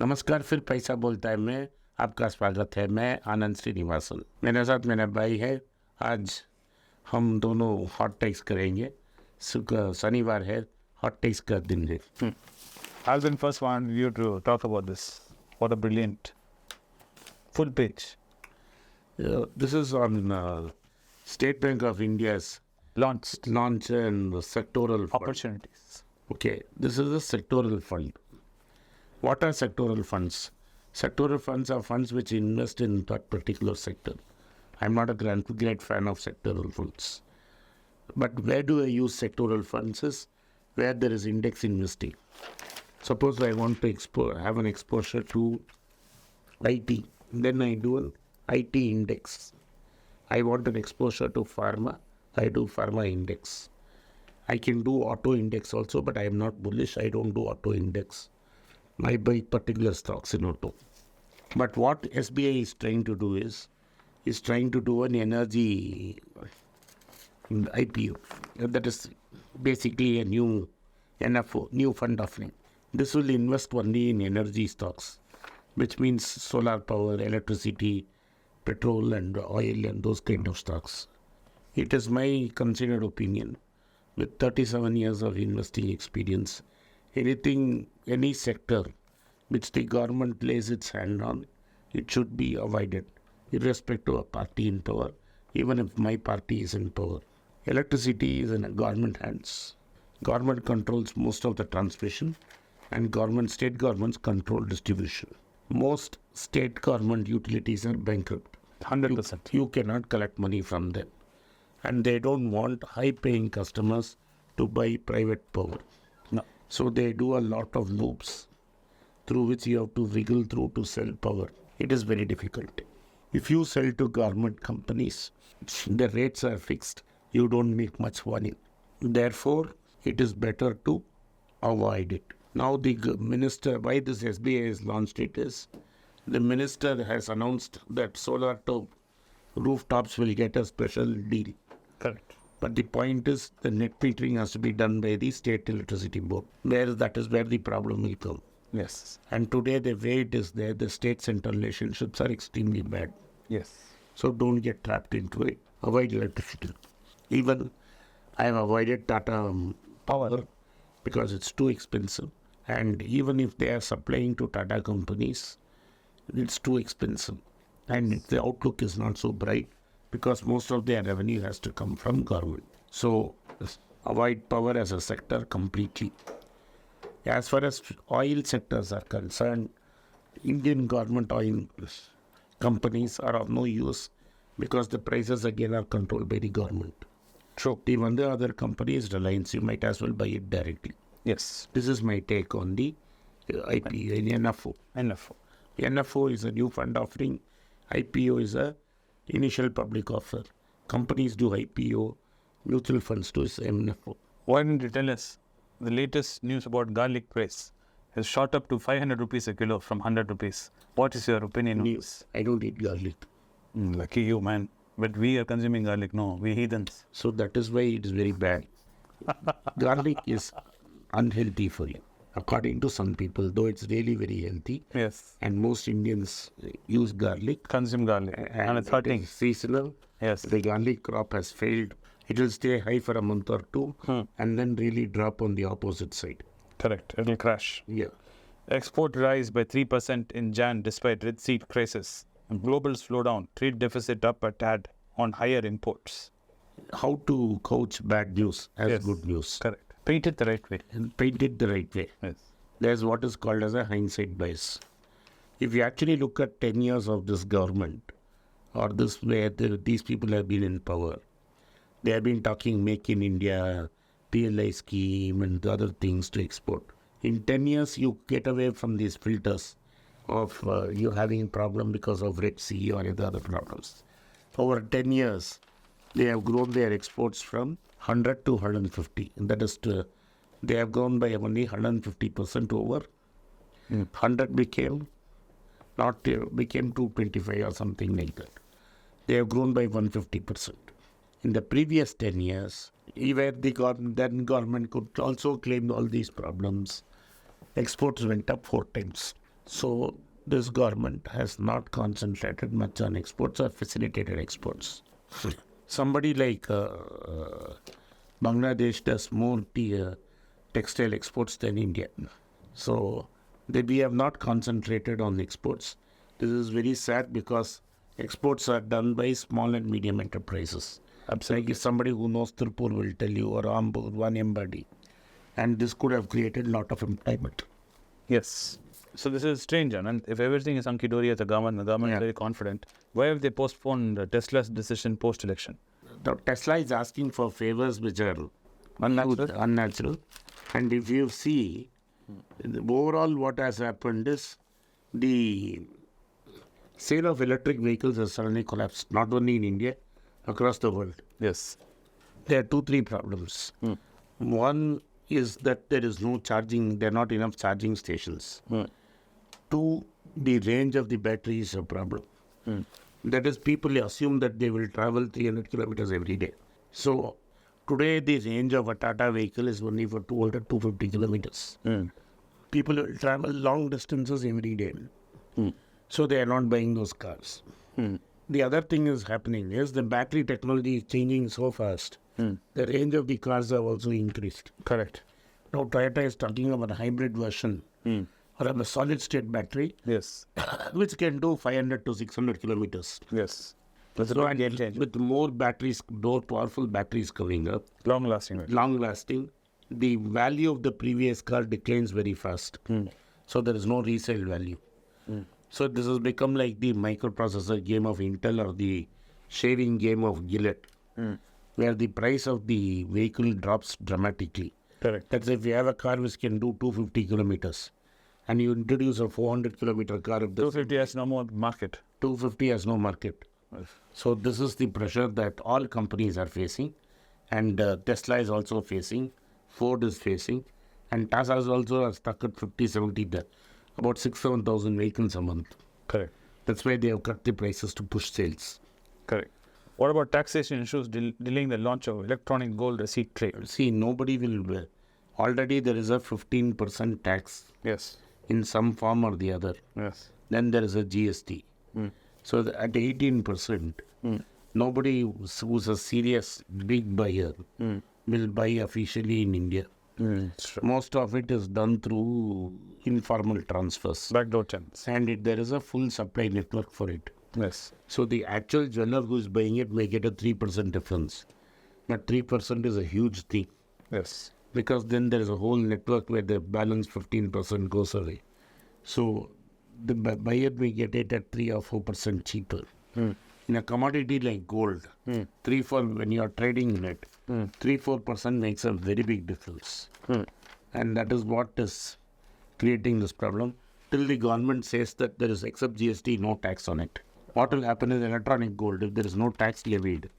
नमस्कार। फिर पैसा बोलता है में आपका स्वागत है। मैं आनंद श्रीनिवासन, मेरे साथ मेरा भाई है। आज हम दोनों हॉट टेक्स करेंगे। शनिवार है, हॉट टेक्स का दिन है। I'll be the first one you to talk about this. What a brilliant full page. This is on State Bank of India's Launch launch and sectoral fund. opportunities. Okay, this is a sectoral fund. What are sectoral funds? Sectoral funds are funds which invest in that particular sector. I'm not a great fan of sectoral funds. But where do I use sectoral funds is where there is index investing. Suppose I want to have an exposure to IT. Then I do an IT index. I want an exposure to pharma. I do pharma index. I can do auto index also, but I am not bullish. I don't do auto index. I buy particular stocks in auto. But what SBI is trying to do is trying to do an energy IPO. That is basically a new NFO, new fund offering. This will invest only in energy stocks, which means solar power, electricity, petrol and oil and those kind of stocks. It is my considered opinion, with 37 years of investing experience, any sector which the government lays its hand on, it should be avoided, irrespective of party in power, even if my party is in power. Electricity is in government hands. Government controls most of the transmission, and state governments control distribution. Most state government utilities are bankrupt. 100%. You cannot collect money from them. And they don't want high-paying customers to buy private power. No. So they do a lot of loops through which you have to wiggle through to sell power. It is very difficult. If you sell to government companies, the rates are fixed. You don't make much money. Therefore, it is better to avoid it. Now the minister, why this SBI has launched it is, the minister has announced that solar rooftops will get a special deal. Correct. But the point is, the net metering has to be done by the state electricity board. That is where the problem will come. Yes. And today, the way it is there, the state-central relationships are extremely bad. Yes. So don't get trapped into it. Avoid electricity. Even I have avoided Tata Power because it's too expensive. And even if they are supplying to Tata companies, it's too expensive. And the outlook is not so bright because most of their revenue has to come from government. So avoid power as a sector completely. As far as oil sectors are concerned, Indian government oil companies are of no use because the prices again are controlled by the government. True. The one other company is Reliance. You might as well buy it directly. Yes. This is my take on the IPO in NFO. NFO is a new fund offering. IPO is a initial public offer. Companies do IPO, mutual funds do NFO. Why didn't you tell us the latest news about garlic price has shot up to 500 rupees a kilo from 100 rupees. What is your opinion on this? I don't eat garlic. Lucky you, man. But we are consuming garlic. No, we heathens. So that is why it is very bad. Garlic is unhealthy for you, according to some people, though it's really very healthy. Yes. And most Indians use garlic. Consume garlic. And it's hurting. It is seasonal. Yes. The garlic crop has failed. It will stay high for a month or two and then really drop on the opposite side. Correct. It will crash. Yeah. Export rise by 3% in Jan despite Red Sea crisis. Global slowdown. Trade deficit up a tad on higher imports. How to couch bad news as good news. Correct. Paint it the right way. And paint it the right way. Yes. There's what is called as a hindsight bias. If you actually look at 10 years of this government, or this way these people have been in power, they have been talking Make in India, PLI scheme and the other things to export. In 10 years, you get away from these filters of you having problem because of Red Sea or other problems. Over 10 years, they have grown their exports from 100 to 150. And that is they have grown by only 150% over. 100 became 225 or something like that. They have grown by 150%. In the previous 10 years, even the government could also claim all these problems. Exports went up 4 times. So this government has not concentrated much on exports or facilitated exports. Somebody like Bangladesh does more textile exports than India. So we have not concentrated on exports. This is very sad because exports are done by small and medium enterprises. Like if somebody who knows Tripur will tell you, or Ambur, one embody. And this could have created a lot of employment. Yes. So this is strange, and if everything is hunky-dory at the government is very confident, why have they postponed Tesla's decision post-election? The Tesla is asking for favors which are unnatural. And if you see, overall what has happened is the sale of electric vehicles has suddenly collapsed, not only in India, across the world. Yes. There are 2-3 problems. One is that there is no charging, there are not enough charging stations. 2, the range of the battery is a problem. That is, people assume that they will travel 300 kilometers every day. So today the range of a Tata vehicle is only for 200-250 kilometers. People will travel long distances every day. So they are not buying those cars. The other thing is happening is the battery technology is changing so fast. The range of the cars have also increased. Correct. Now Toyota is talking about a hybrid version or a solid state battery, Yes. which can do 500 to 600 kilometers. Yes. That's So, a game changer. with more batteries, more powerful batteries coming up, Long-lasting. long lasting, the value of the previous car declines very fast. So there is no resale value. So this has become like the microprocessor game of Intel or the sharing game of Gillette, where the price of the vehicle drops dramatically. Correct. That's if you have a car which can do 250 kilometers and you introduce a 400 kilometer car, if the 250 has no more market. 250 has no market. So this is the pressure that all companies are facing, and Tesla is also facing, Ford is facing, and Tata is also stuck at 50-70, about 6,000-7,000 vehicles a month. Correct. That's why they have cut the prices to push sales. Correct. What about taxation issues delaying the launch of electronic gold receipt trade? See, nobody will. Already there is a 15% tax Yes. in some form or the other. Yes. Then there is a GST. So at 18%, nobody who's a serious big buyer will buy officially in India. Most of it is done through informal transfers. Backdoor channels. And there is a full supply network for it. Yes. So the actual jeweler who is buying it may get a 3% difference. But 3% is a huge thing. Yes. Because then there is a whole network where the balance 15% goes away. So the buyer may get it at 3 or 4% cheaper. In a commodity like gold, 3-4 when you are trading in it, 3-4% makes a very big difference. And that is what is creating this problem. Till the government says that there is, except GST, no tax on it. What will happen is electronic gold, if there is no tax levied,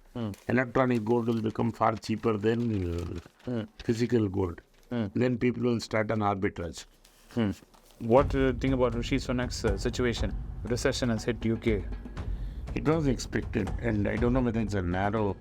electronic gold will become far cheaper than physical gold. Then people will start an arbitrage. What do you think about Rishi Sunak's situation? Recession has hit UK. It was expected, and I don't know whether it's a narrow